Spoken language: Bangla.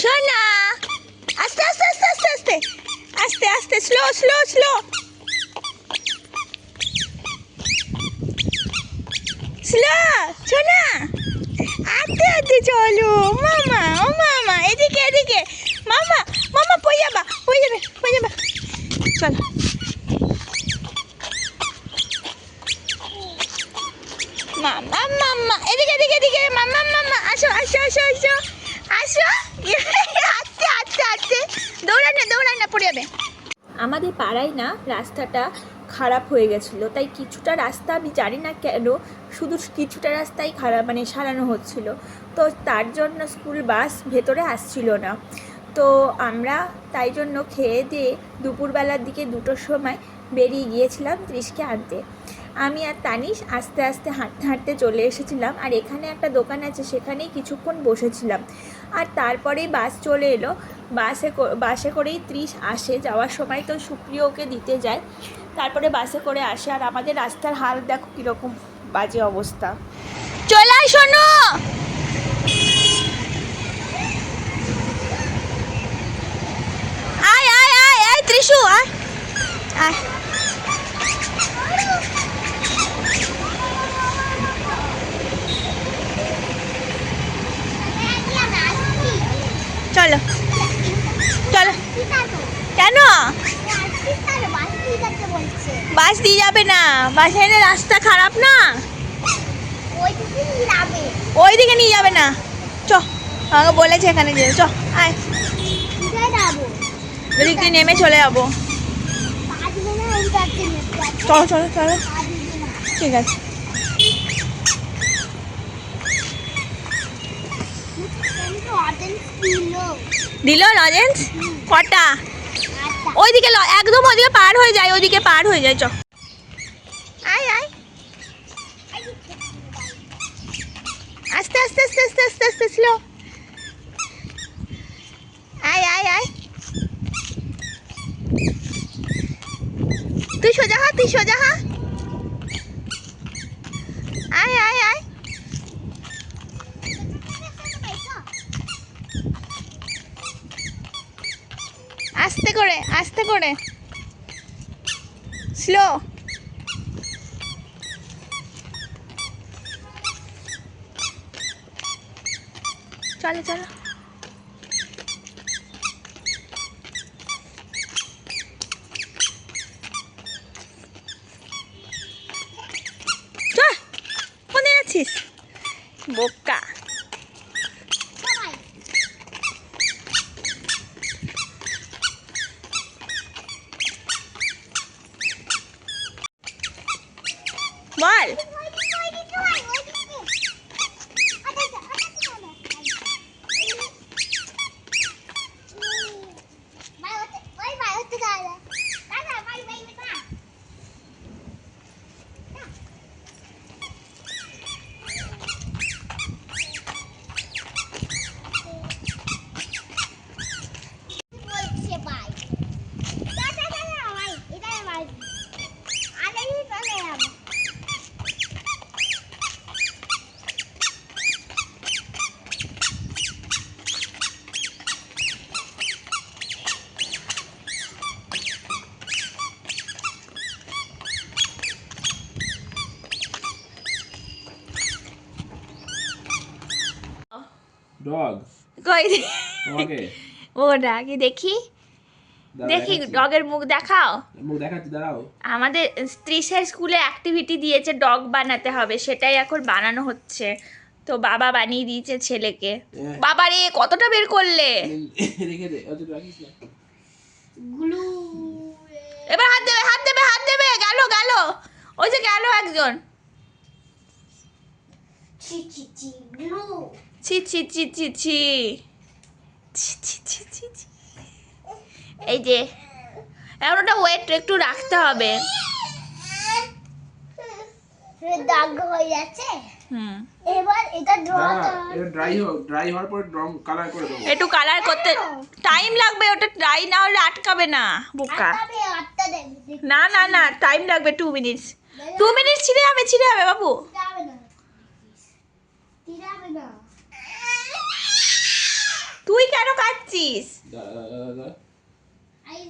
সোনা আস্তে আস্তে আস্তে আস্তে আস্তে আস্তে আস্তে স্লো স্লো স্লো স্লো সোনা আস্তে আস্তে চলো মামা ও মামা এদিকে এদিকে মামা মামা পড়ে যাবে চলো মামা মামা এদিকে এদিকে এদিকে মামা মামা আসো আসো আসো আসো আসো আস্তে আস্তে আস্তে দৌড়ায় না পড়ে যাবে। আমাদের পাড়ায় না রাস্তাটা খারাপ হয়ে গেছিলো, তাই কিছুটা রাস্তা আমি জানি না কেন শুধু কিছুটা রাস্তাই খারাপ মানে সারানো হচ্ছিল, তো তার জন্য স্কুল বাস ভেতরে আসছিল না। তো আমরা তাই জন্য খেয়ে দিয়ে দুপুরবেলার দিকে 2টোর সময় বেরিয়ে গিয়েছিলাম ত্রিশকে আনতে। আমি আর তানিশ আস্তে আস্তে হাঁটতে হাঁটতে চলে এসেছিলাম, আর এখানে একটা দোকান আছে সেখানেই কিছুক্ষণ বসেছিলাম। আর তারপরেই বাস চলে এলো। বাসে করেই ত্রিশ আসে, যাওয়ার সময় তো সুপ্রিয় ওকে দিতে যায়, তারপরে বাসে করে আসে। আর আমাদের রাস্তার হাল দেখো কীরকম বাজে অবস্থা। চলে আয় শোনো, আয় আয় আয় আয় ত্রিশু আয় আয়। চলো চলো কেন বাস দিয়ে যাবে না, বাসের রাস্তা খারাপ না, ওই দিকে নিয়ে যাবে না। চ আমাকে বলেছে এখানে যে চ আয়, ওদিক দিয়ে নেমে চলে যাবো। চলো চলো চলো ঠিক আছে। দিল লজেন্স কটা? ওইদিকে একদম ওইদিকে পার হয়ে যায়, ওইদিকে পার হয়ে যায়। চ আয় আয় আস্তে আস্তে আস্তে আস্তে আস্তে আস্তে স্লো আয় আয় আয়। তুই সোজা হা, তুই সোজা হা, আয় আয় আয়। আস্তে করে স্লো। চলো চলো চল, কোথায় যাচ্ছিস বোকা? বল ডগ কই তোমাকে ওটা কি দেখি দেখি ডগের মুখ দেখাও। মুখ দেখাচ্ছি, দাঁড়াও। আমাদের ত্রিশের স্কুলে অ্যাক্টিভিটি দিয়েছে ডগ বানাতে হবে, সেটাই এখন বানানো হচ্ছে। তো বাবা বানিয়ে দিয়েছে ছেলেকে। বাবা রে কতটা বের করলে, রেখে দে, অত রাখিস না। গ্লু এবার হাত দেবে হাত দেবে হাত দেবে, গেল গেল, ওই যে গেল একজন। ছি ছি ছি গ্লু, ছি ছি ছি ছি ছি ছি ছি ছি ছি ছি। এই যে এখন ওটা ওয়েট একটু রাখতে হবে, দাগ হয়ে যাচ্ছে। এবার এটা ড্রাই হওয়ার পর রং কালার করে দেবো। একটু কালার করতে টাইম লাগবে, ওটা ড্রাই না হলে আটকাবে না বোকা। না না না টাইম লাগবে 2 মিনিটস। 2 মিনিট ছিঁড়ে যাবে বাবু। তুই কেন কাটছিস? করছিস? দাঁড়া দাঁড়া দাঁড়া আইস